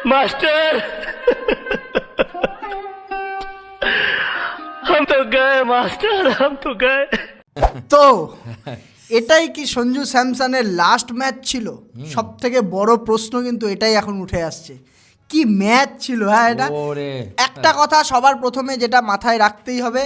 Master हम तो गए मास्टर, हम तो गए। তো এটাই কি সঞ্জু স্যামসনের লাস্ট ম্যাচ ছিল? সব থেকে বড় প্রশ্ন কিন্তু এটাই এখন উঠে আসছে, কি ম্যাচ ছিল। হ্যাঁ, এটা একটা কথা সবার প্রথমে যেটা মাথায় রাখতেই হবে,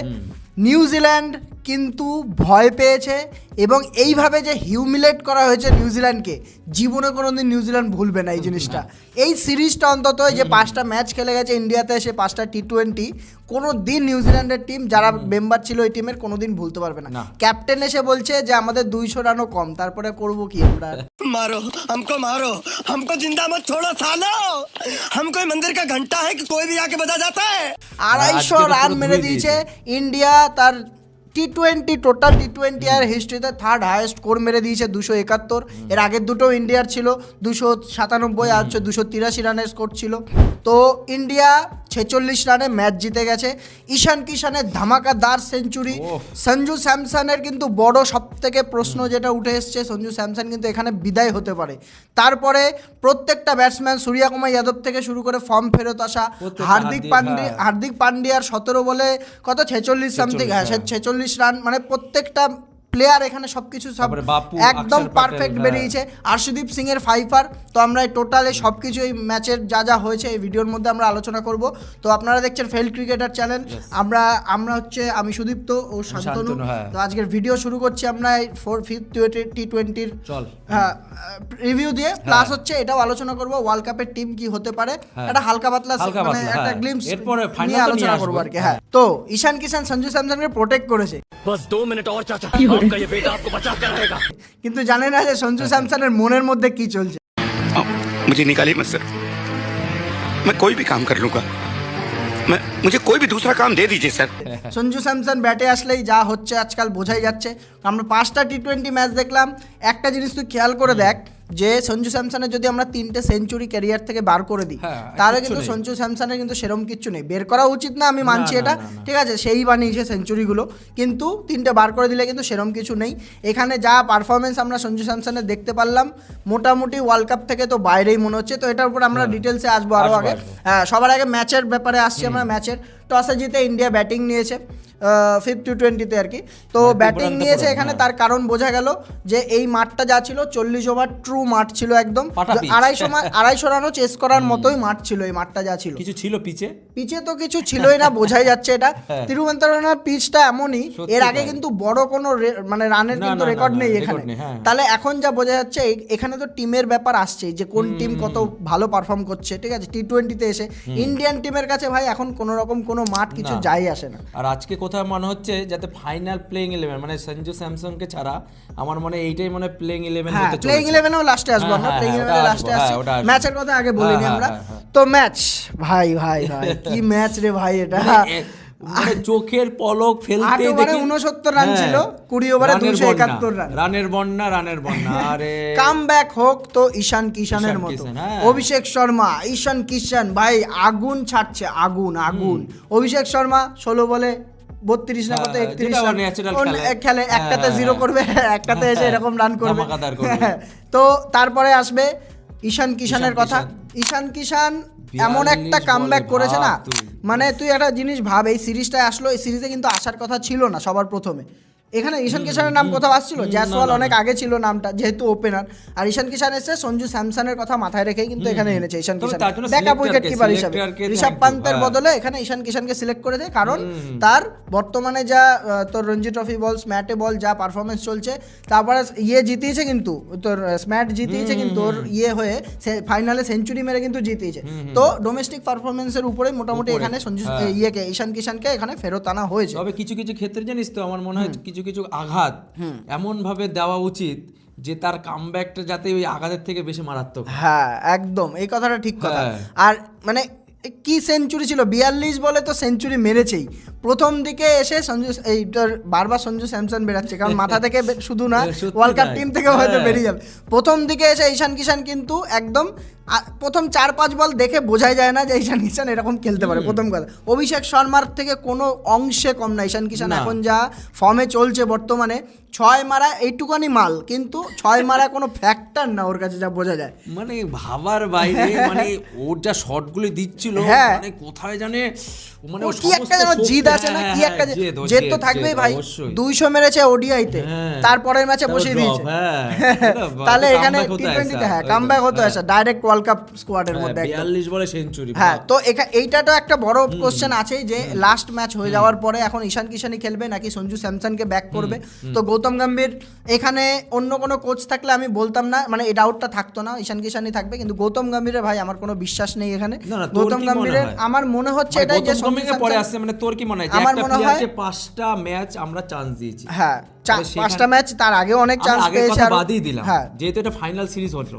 নিউজিল্যান্ড কিন্তু ভয় পেয়েছে এবং এইভাবে যে হিউমিলেট করা হয়েছে নিউজিল্যান্ডকে, জীবনে কোনোদিন নিউজিল্যান্ড ভুলবে না এই জিনিসটা। এই সিরিজটা অন্তত যে 5টা ম্যাচ খেলে গেছে ইন্ডিয়াতে এসে, 5টা টি20, কোনো দিন নিউজিল্যান্ডের টিম যারা মেম্বার ছিল এই টিমের কোনো দিন ভুলতে পারবে না। ক্যাপ্টেন এসে বলছে যে আমাদের 200 রানও কম, তারপরে করবো কি আমরা? मारो हमको जिंदा मत छोड़ो सालो, हम कोई मंदिर का घंटा है कि कोई भी आके बजा जाता है। 250 রান মেরে দিয়েছে ইন্ডিয়া, তার টি20 টোটাল টি20 আর হিস্ট্রিতে থার্ড হাইয়েস্ট স্কোর মেরে দিয়েছে 271। এর আগের দুটো ইন্ডিয়ার ছিল 297 আর হচ্ছে 283 রানের স্কোর ছিল। তো ইন্ডিয়া 46 রানে ম্যাচ জিতে গেছে। ঈশান কিষানের ধামাকাদার সেঞ্চুরি, সঞ্জু স্যামসনের কিন্তু বড় সব থেকে প্রশ্ন যেটা উঠে এসছে, সঞ্জু স্যামসন কিন্তু এখানে বিদায় হতে পারে। তারপরে প্রত্যেকটা ব্যাটসম্যান সূর্যকুমার যাদব থেকে শুরু করে ফর্ম ফেরত আসা, হার্দিক পান্ডিয়ার 17 বলে কত 46 সামথিং, হ্যাঁ 46 রান, মানে প্রত্যেকটা প্লেয়ার এখানে সবকিছু সব একদম পারফেক্ট বেরিয়েছে। আর্শদীপ সিং এর 5 তো আমরা এই টোটালে সব কিছু এই ম্যাচের যা যা হয়েছে এই ভিডিওর মধ্যে আমরা আলোচনা করব। তো আপনারা দেখছেন ফেল্ড ক্রিকেটার চ্যানেল, আমরা হচ্ছে আমি সুদীপ্ত ও শান্তনু। তো আজকের ভিডিও শুরু করছি আমরা এই 5th টি20 হ্যাঁ রিভিউ দিয়ে, প্লাস হচ্ছে এটাও আলোচনা করব ওয়ার্ল্ড কাপের টিম কি হতে পারে, একটা হালকা পাতলা মানে একটা গ্লিম্পস নিয়ে আলোচনা করব আর কি। হ্যাঁ, তো ঈশান কিষান সঞ্জু স্যামসনকে প্রোটেক্ট করেছে, बस 2 मिनट और चाचा, आपका ये बेटा आपको बचा कर रहेगा। কিন্তু জানে না যে সঞ্জু স্যামসনের মনের মধ্যে কি চলছে। मुझे निकालिए मत सर, मैं कोई भी काम कर लूंगा, मुझे कोई भी दूसरा काम दे दीजिए सर। সঞ্জু স্যামসন ব্যাটে আসলেই যা হচ্ছে আজকাল বোঝাই যাচ্ছে। আমরা 5টা টি20 ম্যাচ দেখলাম, একটা জিনিস তুই খেয়াল করে দেখ যে সঞ্জু স্যামসনের যদি আমরা 3টে সেঞ্চুরি ক্যারিয়ার থেকে বার করে দিই, তাহলে কিন্তু সঞ্জু স্যামসনের কিন্তু সেরকম কিচ্ছু নেই, বের করা উচিত না, আমি মানছি এটা, ঠিক আছে, সেই বানিয়েছে সেঞ্চুরিগুলো, কিন্তু 3টে বার করে দিলে কিন্তু সেরকম কিছু নেই। এখানে যা পারফরমেন্স আমরা সঞ্জু স্যামসনের দেখতে পারলাম, মোটামুটি ওয়ার্ল্ড কাপ থেকে তো বাইরেই মনে হচ্ছে। তো এটার উপর আমরা ডিটেলসে আসবো আরও আগে। হ্যাঁ, সবার আগে ম্যাচের ব্যাপারে আসছি আমরা। ম্যাচের টসে জিতে ইন্ডিয়া ব্যাটিং নিয়েছে 5th টি20 আর কি। তো ব্যাটিং নিয়েছে এখানে, তার কারণ বোঝা গেল যে এই মাঠটা যা ছিল 40 ওভার ট্রু মাঠ ছিল, একদম 250 রানও চেস করার মতোই মাঠ ছিল এই মাঠটা যা ছিল। কিছু ছিল পিচে তো কিছু ছিলই না, বোঝাই যাচ্ছে এটা। তিরুবনন্তপুরমের পিচটা এমনই, এর আগে কিন্তু বড় কোনো মানে রানের কিন্তু রেকর্ড নেই এখানে। তাহলে এখন যা বোঝা যাচ্ছে এখানে তো টিমের ব্যাপার আসছে, যে কোন টিম কত ভালো পারফর্ম করছে, ঠিক আছে। টি20তে এসে ইন্ডিয়ান টিমের কাছে ভাই এখন কোনো রকম কোনো মাঠ কিছু যাই আসে না। আর আজকে কোথাও মনে হচ্ছে যাতে ফাইনাল প্লেইং 11 মানে সঞ্জু স্যামসনকে ছাড়া আমার মনে এইটাই মনে প্লেইং 11 হতে চলেছে। প্লেইং 11ও লাস্টে আসবো আমরা, প্লেইং 11 লাস্টে আসছি। ম্যাচের কথা আগে বলিনি আমরা। তো ম্যাচ ভাই কি ম্যাচ রে ভাই, এটা মানে চোখের পলক ফেলতে দেখি 69 রান ছিল, 20 ওভারে 271 রান, রানের বন্যা আরে কামব্যাক হোক তো ঈশান কিষানের মতো। অভিষেক শর্মা, ঈশান কিষান ভাই আগুন ছাড়ছে, আগুন। অভিষেক শর্মা 16 বলে 32 না কত 31 রান খেলে, একটাতে 0 করবে, একটাতে এসে এরকম রান করবে। তো তারপরে আসবে ঈশান কিষানের কথা। ঈশান কিষান এমন একটা কামব্যাক করেছে না, মানে তুই একটা জিনিস ভাব, এই সিরিজটায় আসলো, এই সিরিজে কিন্তু আসার কথা ছিল না সবার প্রথমে। এখানে ঈশান কিষানের নাম কোথাও আসছিল, জয়সওয়াল অনেক আগে ছিল নামটা, যেহেতু ওপেনার। আর ঈশান কিষান এসে সঞ্জু স্যামসনের কথা মাথায় রেখেই কিন্তু এখানে এনেছে ঈশান কিষান ব্যাকআপ উইকেট কিপার হিসেবে। ঋষভ পান্তের বদলে এখানে ঈশান কিষানকে সিলেক্ট করেছে, কারণ তার বর্তমানে যা তোর রঞ্জি ট্রফি বল, স্ম্যাটে বল যা পারফরমেন্স চলছে, তারপরে জিতিয়েছে কিন্তু তোর স্ম্যাট জিতিয়েছে কিন্তু ওর হয়ে ফাইনালে সেঞ্চুরি মেরে কিন্তু জিতিয়েছে। তো ডোমেস্টিক পারফরমেন্সের উপরে মোটামুটি এখানে সঞ্জু ঈশান কিষানকে এখানে ফেরত আনা হয়েছে। তবে কিছু কিছু ক্ষেত্রে জানিস তো আমার মনে হয় কিছু আঘাত এমন ভাবে দেওয়া উচিত যে তার কামব্যাকটা যাতে ওই আঘাতের থেকে বেশি মারাত্মক। হ্যাঁ একদম, এই কথাটা ঠিক কথা। আর মানে কি সেঞ্চুরি ছিল, 42 বলে তো সেঞ্চুরি মেরেছেই। প্রথম দিকে এসে বারবার সঞ্জু স্যামসন বেরাচ্ছে, কারণ মাথা থেকে শুধু না ওয়ার্ল্ড কাপ টিম থেকে হয়তো বেরিয়ে যাবে। প্রথম দিকে এসে ঈশান কিষান কিন্তু একদম প্রথম 4-5 বল দেখে বোঝাই যায় না যে ঈশান কিষান এরকম খেলতে পারে। প্রথম কথা, অভিষেক শর্মার থেকে কোনো অংশে কম না ঈশান কিষান। এখন যা ফর্মে চলছে বর্তমানে, 6 মারা এইটুকানি মাল, কিন্তু 6 মারা কোনো ফ্যাক্টর না ওর কাছে, যা বোঝা যায়। মানে ভাবার বাইরে, মানে ওর যা শটগুলো দিচ্ছিল, হ্যাঁ। মানে কোথায় জানে, মানে ও কি একটা যেন জিদ আছে না, কি একটা জেদ তো থাকবেই ভাই। 200 মেরেছে ওডিআইতে, তারপরের ম্যাচে বসিয়ে দিয়েছে। তাহলে এখানে টি20তে হ্যাঁ কামব্যাক হতে আসে ডাইরেক্ট ওয়ার্ল্ড কাপ স্কোয়াডের মধ্যে 42 বলে সেঞ্চুরি। হ্যাঁ, তো এইটা তো একটা বড় কোশ্চেন আছে যে লাস্ট ম্যাচ হয়ে যাওয়ার পরে এখন ঈশান কিষানই খেলবে নাকি সঞ্জু স্যামসনকে ব্যাক করবে। তো গৌতম গম্ভীর, এখানে অন্য কোনো কোচ থাকলে আমি বলতাম না, মানে এই ডাউটটা থাকতো না, ঈশান কিষানই থাকবে। কিন্তু গৌতম গম্ভীরের ভাই আমার কোনো বিশ্বাস নেই এখানে। গৌতম গম্ভীরের আমার মনে হচ্ছে এটাই যে পরে আসছে, মানে তোর কি মনে হয় আমার মনে হয় 5টা ম্যাচ আমরা চান্স দিয়েছি। হ্যাঁ, 5টা ম্যাচ, তার আগেও অনেক চান্স পেয়েছে আর বাদই দিলাম, হ্যাঁ যেহেতু এটা ফাইনাল সিরিজ হলো,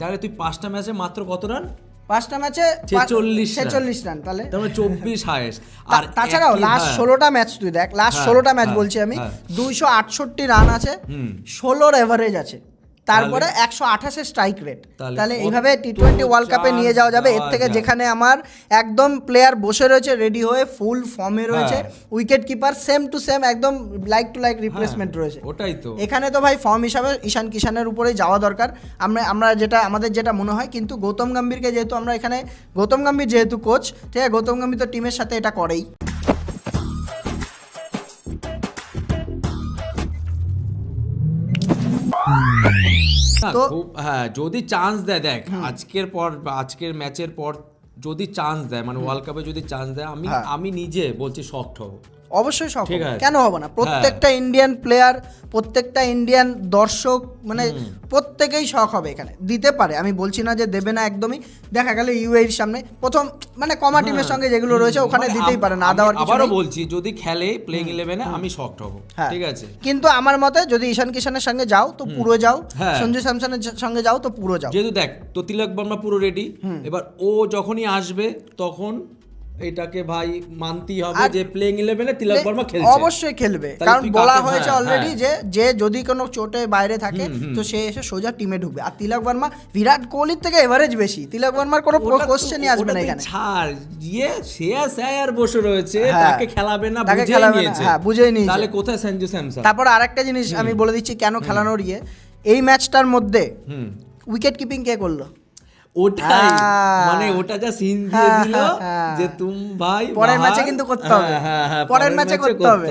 তাহলে তুই 5টা ম্যাচে মাত্র কত রান? 5টা ম্যাচে 46 রান, তাহলে তাহলে 24 হাইয়েস্ট। আর তাছাড়াও লাস্ট 16টা ম্যাচ তুই দেখ, লাস্ট 16টা ম্যাচ বলছি আমি, 268 রান আছে, 16 এভারেজ আছে, তারপরে 128 স্ট্রাইক রেট। তাহলে এইভাবে টি20 ওয়ার্ল্ড কাপে নিয়ে যাওয়া যাবে। এর থেকে যেখানে আমার একদম প্লেয়ার বসে রয়েছে রেডি হয়ে, ফুল ফর্মে রয়েছে, wicket keeper same to same একদম লাইক টু লাইক রিপ্লেসমেন্ট রয়েছে। ওটাই তো, এখানে তো ভাই ফর্ম হিসাবে ঈশান কিষানের উপরেই যাওয়া দরকার। আমরা আমাদের যেটা মনে হয়, কিন্তু গৌতম গম্ভীরকে যেহেতু আমরা এখানে, গৌতম গম্ভীর যেহেতু কোচ, ঠিক আছে, গৌতম গম্ভীর তো টিমের সাথে এটা করেই। তো হ্যাঁ, যদি চান্স দেয়, দেখ আজকের ম্যাচের পর যদি চান্স দেয়, মানে ওয়ার্ল্ড কাপে যদি চান্স দেয়, আমি নিজে বলছি শকড হব। অবশ্যই সফল, কেন হবে না? প্রত্যেকটা ইন্ডিয়ান প্লেয়ার, প্রত্যেকটা ইন্ডিয়ান দর্শক, মানে প্রত্যেকেই শখ হবে এখানে, দিতে পারে, আমি বলছি না যে দেবে না একদমই। দেখা গেল ইউএইর সামনে প্রথম, মানে কমা টিমের সঙ্গে যেগুলো রয়েছে ওখানে দিতেই পারে, না দেওয়ার কিছু নেই। আবারও বলছি, যদি খেলে প্লেইং 11-এ আমি শকড হব, ঠিক আছে। কিন্তু আমার মতে যদি ঈশান কিষানের সঙ্গে যাও তো পুরো যাও, সঞ্জু স্যামসনের সঙ্গে যাও তো পুরো যাও। যেহেতু দেখ তো তিলক বর্মা পুরো রেডি, এবার ও যখনই আসবে তখন এটাকে ভাই মানতেই হবে যে প্লেইং 11-এ তিলক বর্মা খেলছে, অবশ্যই খেলবে, কারণ বলা হয়েছে অলরেডি যে যদি কোনো চোটে বাইরে থাকে তো সে এসে সোজা টিমে ঢুকবে। আর তিলক বর্মা বিরাট কোহলির থেকে এভারেজ বেশি, তিলক বর্মার কোনো কোশ্চেনই আসবে না এখানে। ছাড় গিয়ে শেয়ার বসে রয়েছে, তাকে খেলাবে না, বুঝেই নিয়েছে, তাহলে কোথায় সঞ্জু স্যামসন? তারপর আরেকটা জিনিস আমি বলে দিচ্ছি কেন খেলানোর এই ম্যাচটার মধ্যে উইকেট কিপিং কে করলো? ওটাই, মানে ওটা যা সিন দিয়ে দিল যে তুম ভাই পরের ম্যাচে কিন্তু করতে হবে, পরের ম্যাচে করতে হবে,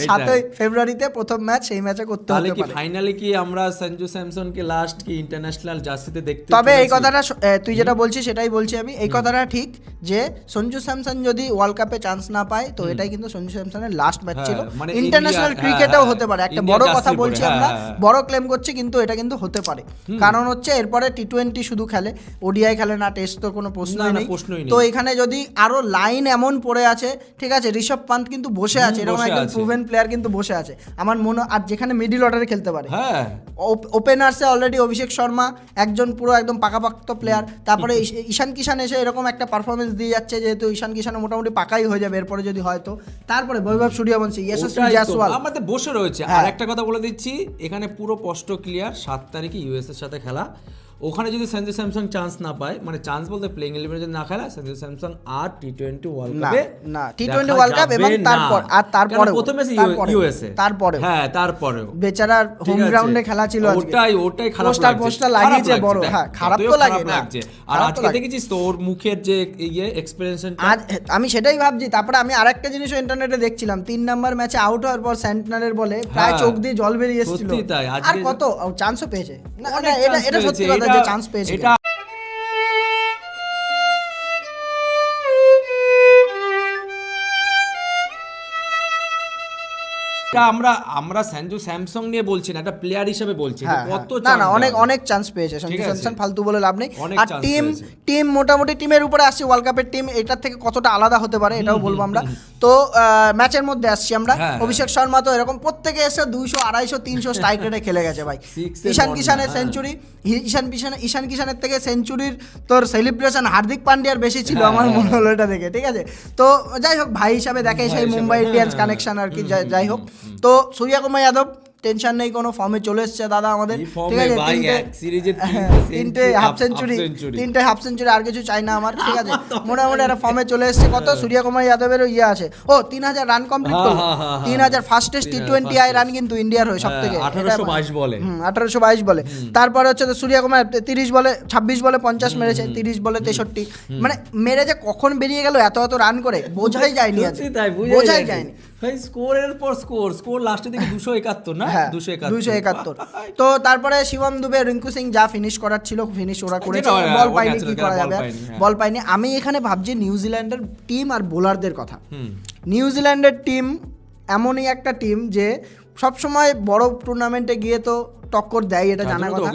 7 ফেব্রুয়ারিতে প্রথম ম্যাচ, সেই ম্যাচে করতে হবে। তাহলে কি ফাইনালে কি আমরা সঞ্জু স্যামসনকে লাস্ট কি ইন্টারন্যাশনাল জার্সিতে দেখতে? তবে এই কথাটা তুই যেটা বলছিস সেটাই বলছি আমি, এই কথাটা ঠিক যে সঞ্জু স্যামসন যদি ওয়ার্ল্ড কাপে চান্স না পায় তো এটাই কিন্তু সঞ্জু স্যামসনের লাস্ট ম্যাচ ছিল। ইন্টারন্যাশনাল ক্রিকেটেও হতে পারে, একটা বড় কথা বলছি আমরা, বড় ক্লেম করছি, কিন্তু এটা কিন্তু হতে পারে। কারণ হচ্ছে এরপরে টি20 শুধু খেলে, ওডিআই খেলে না, টেস্ট তো কোনো প্রশ্নই নেই। তো এখানে যদি আরো লাইন এমন পড়ে আছে, ঠিক আছে, ঋষভ পান্ত কিন্তু বসে আছে, এরকম একজন প্রুভেন প্লেয়ার কিন্তু বসে আছে আমার মনে, আর যেখানে মিডল অর্ডারে খেলতে পারে, ওপেনার্সে অলরেডি অভিষেক শর্মা একজন পুরো একদম পাকাপাক্ত প্লেয়ার, তারপরে ঈশান কিষান এসে এরকম একটা পারফরমেন্স দিয়ে যাচ্ছে, যেহেতু ঈশান কিষান মোটামুটি পাকাই হয়ে যাবে এরপরে যদি হয় তো, তারপরে বৈভব সূর্যবংশী, যশস্বী জয়সওয়াল আমাদের বসে রয়েছে। আর একটা কথা বলে দিচ্ছি, এখানে পুরো স্পষ্ট ক্লিয়ার, 7 তারিখে ইউএস এর সাথে খেলা, ওখানে যদি সঞ্জু স্যামসন চান্স না পায়, মানে চান্স বলতে প্লেইং 11 যদি না খেলা, সঞ্জু স্যামসন আর টি20 ওয়ার্ল্ড কাপে না, টি20 ওয়ার্ল্ড কাপ এবং তারপরে প্রথমে ইউএসএ, তারপরে তারপরেও বেচারা হোম গ্রাউন্ডে খেলা ছিল আজকে, ওটাই খারাপ পোস্টার লাগিয়েছে বড়, হ্যাঁ খারাপ তো লাগছে। আর আজকে দেখেছিস তো ওর মুখের যে এক্সপ্রেশন, আজ আমি সেটাই ভাবছি। তারপরে আমি আরেকটা জিনিসও ইন্টারনেটে দেখছিলাম, 3 নাম্বার ম্যাচে আউট হওয়ার পর সেন্টনারের বলে প্রায় চোখ দিয়ে জল বেরিয়ে এসেছিল, আর কত চান্সও পেয়েছে না, এটা সত্যি কথা যে চান্স পেয়েছে। আমরা সঞ্জু স্যামসং নিয়ে বলছি না, একটা প্লেয়ার হিসেবে বলছি, কত না অনেক চান্স পেয়েছে সঞ্জু স্যামসন, ফালতু বলে লাভ নেই। আর টিম মোটামুটি টিমের উপরে আসছে, ওয়ার্ল্ড কাপের টিম এটার থেকে কতটা আলাদা হতে পারে এটাও বলবো আমরা। তো ম্যাচের মধ্যে আসছি আমরা, অভিষেক শর্মা তো এরকম প্রত্যেকে এসে 200, 250, 300 স্ট্রাইক রেটে খেলে গেছে ভাই। ঈশান কিষানের সেঞ্চুরি, ঈশান কিষানের থেকে সেঞ্চুরির তোর সেলিব্রেশন হার্দিক পান্ডিয়ার বেশি ছিল আমার মনে হলো এটা দেখে, ঠিক আছে। তো যাই হোক, ভাই হিসাবে দেখে সেই মুম্বাই ইন্ডিয়ান্স কানেকশন আর কি, যাই হোক। তো সূর্যকুমার যাদব টেনশন নেই কোনো, ফর্মে চলে এসছে দাদা আমাদের, এই form ঠিক এ আছে, ভাই এক সিরিজে তিনটে হাফ সেঞ্চুরি, তিনটে হাফ সেঞ্চুরি, আর কিছু চাই না আমার, ঠিক আছে, মোটামুটি একটা ফর্মে চলে এসছে। কত সূর্যকুমার যাদবেরও ইয়ে আছে, ও 3000 রান কমপ্লিট করলো, 3000 first test T20 I run কিন্তু ইন্ডিয়ার হয়ে সব থেকে 1822 বলে, 1822 বলে। তারপরে হচ্ছে তো সূর্যকুমার 30 বলে 26 বলে 50 মেরেছে, 30 বলে 63, মানে মেরে যে কখন বেরিয়ে গেল এত রান করে বোঝাই যায়নি, সত্যি তাই, বোঝাই যায়নি ভাই, স্কোরের পর স্কোর লাস্টের দিকে 271 না, হ্যাঁ 271। 271। তো তারপরে শিবম দুবে, রিঙ্কু সিং যা ফিনিশ করার ছিল ফিনিশ ওরা করেছে, বল পাইনি, কি করা যাবে, বল পাইনি। আমি এখানে ভাবছি নিউজিল্যান্ডের টিম আর বোলারদের কথা। নিউজিল্যান্ডের টিম এমনই একটা টিম যে সবসময় বড় টুর্নামেন্টে গিয়ে তো টক্কর দেয়, এটা জানা কথা।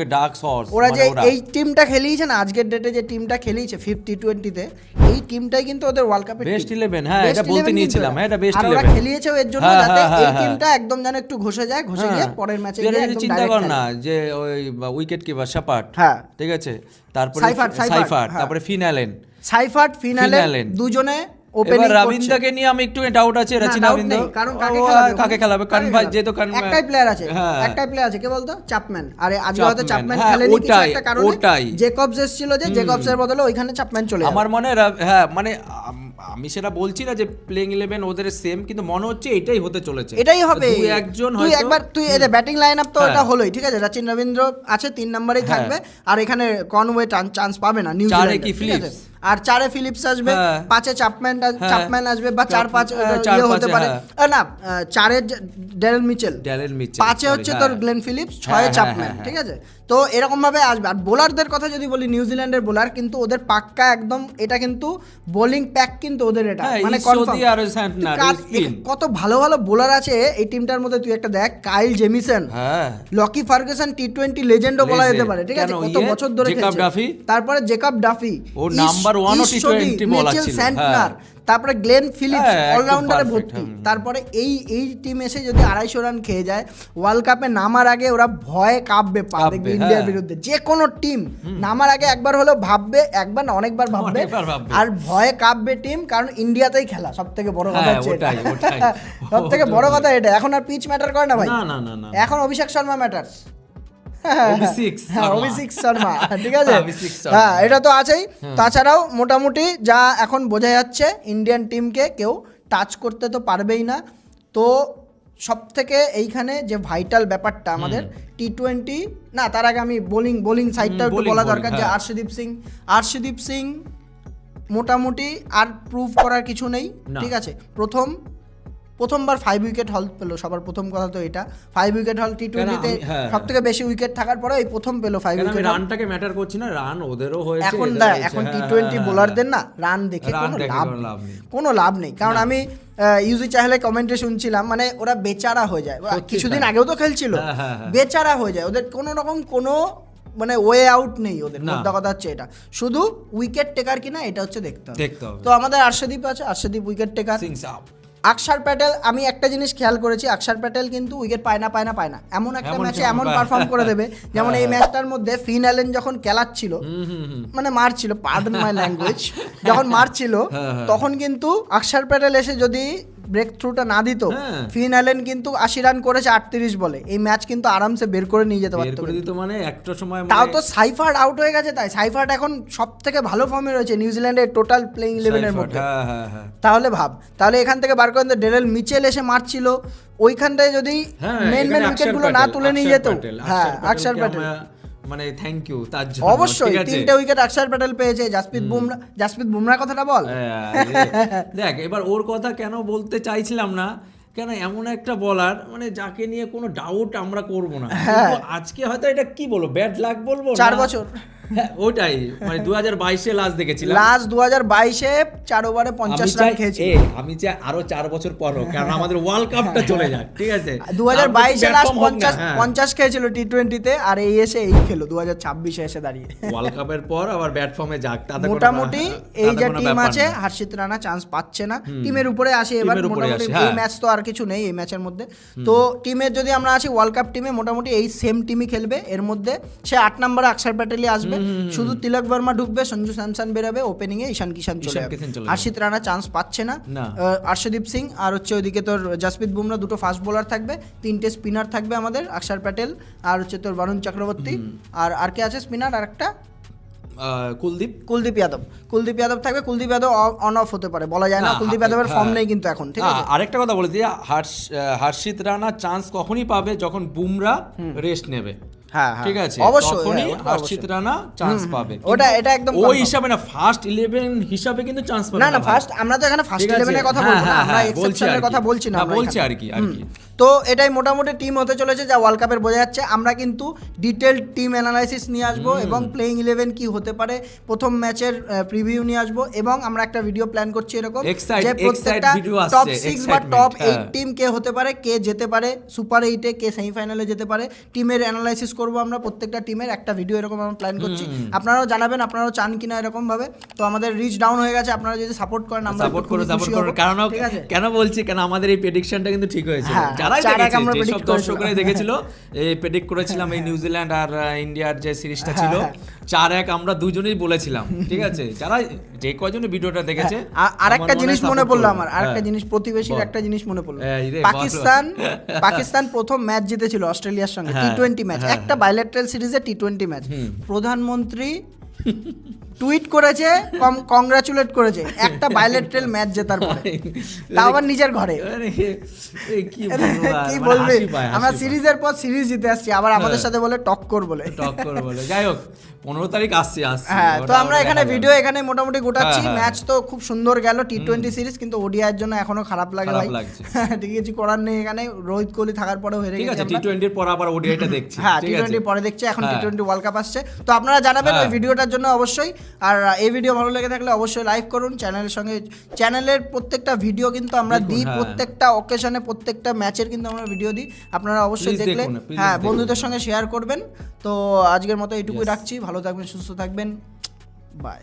ওরা যে এই টিমটা খেলিয়েছে না, আজকের ডেটে যে টিমটা খেলিয়েছে 50-20-তে, এই টিমটাই কিন্তু ওদের ওয়ার্ল্ড কাপের বেস্ট 11। হ্যাঁ, এটা বলতে নিয়েছিলাম, এটা বেস্ট 11। ওরা খেলিয়েছে এর জন্য যাতে এই টিমটা একদম যেন একটু ঘষে যায়, ঘষে গিয়ে পরের ম্যাচে গিয়ে একদম চিন্তা ডাইরেক্ট কর না যে ওই উইকেট কিপার শাপাট, হ্যাঁ ঠিক আছে, তারপরে সাইফাট, তারপরে ফিনালেন, ফিনালেন দুজনে ওপেনিং এবার রবীন্দ্রকে নিয়ে আমি একটু ডাউট আছে, রাচিন রবীন্দ্র কারণ কাকে খেলাবে, কারণ ভাই যেহেতু একটাই প্লেয়ার আছে, কে বলতো, চ্যাপম্যান। আরে আজকে হয়তো চ্যাপম্যান খেলেনি কিছু একটা কারণে, জেকবস এসেছিল, যে জেকবসের বদলে ওইখানে চ্যাপম্যান চলে যাবে। আমার মনে হ্যাঁ, মানে আমি সেটা বলছি না যে প্লেইং 11 ওদের সেম, কিন্তু মনে হচ্ছে এটাই হতে চলেছে, এটাই হবে। একজন তুই একবার এদের ব্যাটিং লাইন আপ তো এটা হলোই, ঠিক আছে, রাচিন রবীন্দ্র আছে 3 নম্বরেই থাকবে, আর এখানে কনওয়ে চান্স পাবে না নিউজিল্যান্ড, ঠিক আছে, আর 4-এ ফিলিপস আসবে, 5-এ চ্যাপম্যান আসবে, বা 4-5 ইয়ে হতে পারে না, 4-এ ড্যারেল মিচেল, 5-এ হচ্ছে তোর গ্লেন ফিলিপস, 6-এ চ্যাপম্যান, ঠিক আছে। তো এরকম ভাবে আসবে। আর বোলারদের কথা যদি বলি, নিউজিল্যান্ডের বোলার কিন্তু ওদের পাক্কা একদম, এটা কিন্তু বোলিং প্যাক কিন্তু ওদের, এটা মানে কনফার্ম। কত ভালো ভালো বোলার আছে এই টিমটার মধ্যে, তুই একটা দেখ, কাইল জেমিসন, লকি ফার্গুসন টি20 লেজেন্ডও বলা যেতে পারে, ঠিক আছে, কত বছর ধরে খেলছে। তারপরে জেকব ডাফি, ও নাম্বার 1 টি20 বলার ছিল, তারপরে গ্লেন ফিলিপস অলরাউন্ডারে ভর্তি। তারপরে এই টিম এসে যদি 250 রান খেয়ে যায়, ওয়ার্ল্ড কাপে নামার আগে ওরা ভয়ে কাঁপবে, পা দেখবে ইন্ডিয়ার বিরুদ্ধে। যে কোনো টিম নামার আগে একবার হলেও ভাববে, একবার না অনেকবার ভাববে, আর ভয়ে কাঁপবে টিম, কারণ ইন্ডিয়াতেই খেলা। সব থেকে বড় কথা হচ্ছে সব থেকে বড় কথা এটা। এখন আর পিচ ম্যাটার করে না ভাই, এখন অভিষেক শর্মা ম্যাটার্স, অভিষেক শর্মা, ঠিক আছে, হ্যাঁ এটা তো আছেই। তাছাড়াও মোটামুটি যা এখন বোঝা যাচ্ছে, ইন্ডিয়ান টিমকে কেউ টাচ করতে তো পারবেই না। তো সব থেকে এইখানে যে ভাইটাল ব্যাপারটা আমাদের টি20, না তার আগে আমি বোলিং সাইডটা একটু বলা দরকার, যে আর্শদীপ সিং মোটামুটি আর প্রুভ করার কিছু নেই, ঠিক আছে। প্রথমবার 5 উইকেট হল পেলো, সবার প্রথম কথা তো এটা, 5 উইকেট হল টি20তে সব থেকে বেশি উইকেট থাকার পরে এই প্রথম পেলো 5 উইকেট। রানটাকে ম্যাটার করছি না, রান ওদেরও হয়েছে। এখন টি20 বোলারদের না রান দেখে কোনো লাভ নেই, কারণ আমি ইউজি চাহলে কমেন্টে শুনছিলাম, মানে ওরা বেচারা হয়ে যায়, কিছুদিন আগেও তো খেলছিল, বেচারা হয়ে যায়, ওদের কোনো রকম কোনো মানে ওয়ে আউট নেই ওদের, মোদ্দা কথা হচ্ছে এটা। শুধু উইকেট টেকার কিনা এটা হচ্ছে দেখতে হবে। তো আমাদের আর্শদীপ আছে, আর্শদীপ উইকেট টেকার। অক্ষর প্যাটেল, আমি একটা জিনিস খেয়াল করেছি, অক্ষর প্যাটেল কিন্তু উইকেট পায় না, এমন একটা ম্যাচে এমন পারফর্ম করে দেবে, যেমন এই ম্যাচটার মধ্যে ফিন অ্যালেন যখন খেলাচ্ছিল, মানে মারছিল, পার্ডন মাই ল্যাঙ্গুয়েজ, যখন মারছিল তখন কিন্তু অক্ষর প্যাটেল এসে যদি ব্রেক থ্রুটা না দিত, ফিন অ্যালেন কিন্তু 80 রান করেছে 38 বলে, এই ম্যাচ কিন্তু আরামসে বের করে নিয়ে যেতে পারতো, মানে একটা সময়। তাও তো সাইফার্ট আউট হয়ে গেছে, তাই সাইফার্ট এখন সব থেকে ভালো ফর্মে রয়েছে নিউজিল্যান্ডের টোটাল প্লেইং 11-এর মধ্যে। তাহলে ভাব, তাহলে এখান থেকে বার করে ডেরেল মিচেল এসে মারছিল, ওইখানটায় যদি মেন উইকেটগুলো না তুলে নিয়ে যেত, হ্যাঁ অক্ষর প্যাটেল, মানে থ্যাংক ইউ তার জন্য। অবশ্যই 3টে উইকেট অক্ষর প্যাটেল পেয়েছে। জাসপ্রীত বুমরাহ কথাটা বল, দেখ এবার ওর কথা কেন বলতে চাইছিলাম না, কেন এমন একটা বলার, মানে যাকে নিয়ে কোনো ডাউট আমরা করব না, কিন্তু আজকে হয়তো এটা কি বলবো, ব্যাড লাক বলবো, 4 বছর, হ্যাঁ ওটাই, মানে 2022-এ লাস্ট দেখেছিলাম, 2022-এ 4 ওভারে 50 রান খেয়েছি। আমি চাই আরো 4 বছর পর হোক, কারণ আমাদের ওয়ার্ল্ড কাপটা চলে যাক, ঠিক আছে। 2022-এ লাস্ট 50 খেয়েছিল টি20-তে, আর এই খেলো 2026-এ এসে দাঁড়িয়ে ওয়ার্ল্ড কাপের পর আবার ব্যাট ফর্মে যাক। মোটামুটি এই যে টিম আছে, হর্ষিত রানা চান্স পাচ্ছে না, টিমের উপরে আসে এবার। মোটামুটি এই ম্যাচ তো আর কিছু নেই এই ম্যাচের মধ্যে, তো টিমের যদি আমরা আসি ওয়ার্ল্ড কাপ টিমে, মোটামুটি এই সেম টিমই খেলবে। এর মধ্যে সে 8 নম্বরে অক্ষর প্যাটেলই আসবে, শুধু তিলক বর্মা ঢুকবে, সঞ্জু স্যামসন বেরোবে, ওপেনিং এ ঈশান কিষান চলে ঈশান যাবে। কিষান চলে যাবে। হর্ষিত রানা চান্স পাচ্ছে না, না। অর্শদীপ সিং আর হচ্ছে ওইদিকে তোর জসপ্রীত বুমরা, দুটো ফাস্ট বোলার থাকবে, 3টে স্পিনার থাকবে আমাদের, অক্ষর প্যাটেল আর হচ্ছে তোর বরুণ চক্রবর্তী, আর কে আছে স্পিনার আর একটা কুলদীপ যাদব থাকবে। কুলদীপ যাদব অন অফ হতে পারে, বলা যায় না, কুলদীপ যাদবের ফর্ম নেই কিন্তু এখন, ঠিক আছে। আরেকটা কথা বলে দিই, হর্ষিত রানা চান্স কখনই পাবে যখন বুমরা রেস্ট নেবে, হ্যাঁ ঠিক আছে, অবশ্যই, তখনই হ্যাঁ, ওটা হর্ষিত রানা চান্স পাবে। এটা একদম ওই confirm। হিসাবে না, ফার্স্ট 11 হিসাবে কিন্তু চান্স পাবে না ফার্স্ট, আমরা তো এখানে ফার্স্ট 11 এর কথা বলবো না, আমরা এক্সেপশনের কথা বলছি না, আমরা বলছি এখানে। আর কি। তো এটাই মোটামুটি টিম হতে চলেছে যা ওয়ার্ল্ড কাপের বোঝা যাচ্ছে। আমরা কিন্তু ডিটেলড টিম অ্যানালাইসিস নিয়ে আসবো এবং প্লেইং 11 কি হতে পারে, প্রথম ম্যাচের প্রিভিউ নিয়ে আসবো, এবং আমরা একটা ভিডিও প্ল্যান করছি এরকম যে প্রত্যেকটা টপ 6 বা টপ 8 টিম কে হতে পারে, কে যেতে পারে সুপার 8-এ, কে সেমিফাইনালে যেতে পারে, টিমের অ্যানালাইসিস করবো আমরা, প্রত্যেকটা টিমের একটা ভিডিও এরকম আমরা প্ল্যান করছি। আপনারাও জানাবেন আপনারাও চান কিনা এরকম ভাবে। তো আমাদের রিচ ডাউন হয়ে গেছে, আপনারা যদি সাপোর্ট করেন আমরা সাপোর্ট করুন। কারণ কেন বলছি, কেন আমাদের এই প্রেডিকশনটা কিন্তু ঠিক হয়েছে। যারাই দেখেছে, যেসব দর্শকরাই দেখেছিল, এই প্রেডিক্ট করেছিলাম এই নিউজিল্যান্ড আর ইন্ডিয়ার যে সিরিজটা ছিল 4-1, আমরা দুজনেই বলেছিলাম, ঠিক আছে। যারা যে কয়জন ভিডিওটা দেখেছে, আর একটা জিনিস মনে পড়লো আমার, আরেকটা জিনিস, প্রতিবেশীর একটা জিনিস মনে পড়লো। পাকিস্তান প্রথম ম্যাচ জিতেছিল অস্ট্রেলিয়ার সঙ্গে, টি-20 ম্যাচ, একটা বাইলেটারাল সিরিজে টি-20 ম্যাচ। প্রধানমন্ত্রী টুইট করেছে, কংগ্রাচুলেট করেছে একটা বাইলেটারাল ম্যাচ জেতার পরে, তাও আবার নিজের ঘরে। কি বলবি, আমরা সিরিজের পর সিরিজ জিতে আসছি, আবার আমাদের সাথে বলে টক্কর বলে। যাই হোক, 15 তারিখ আসছে। হ্যাঁ, তো আমরা এখানে ভিডিও এখানে মোটামুটি গোটাচ্ছি। ম্যাচ তো খুব সুন্দর গেল টি-20 সিরিজ, কিন্তু ওডিআইয়ের জন্য এখনো খারাপ লাগে ভাই, ঠিক আছে, করার নেই। এখানে রোহিত কোহলি থাকার পরেও হেরে গেছি আমরা। টি-20 এর পর আবার ওডিআইটা দেখছি, হ্যাঁ, টি-20 পরে দেখছি, এখন টি-20 ওয়ার্ল্ড কাপ আসছে। তো আপনারা জানাবেন ওই ভিডিওটার জন্য অবশ্যই। আর এই ভিডিও ভালো লেগে থাকলে অবশ্যই লাইক করুন। চ্যানেলের প্রত্যেকটা ভিডিও কিন্তু আমরা দিই, প্রত্যেকটা অকেশনে, প্রত্যেকটা ম্যাচের কিন্তু আমরা ভিডিও দিই, আপনারা অবশ্যই দেখলে হ্যাঁ বন্ধুদের সঙ্গে শেয়ার করবেন। তো আজকের মতো এইটুকুই রাখছি, ভালো থাকবেন, সুস্থ থাকবেন, বাই।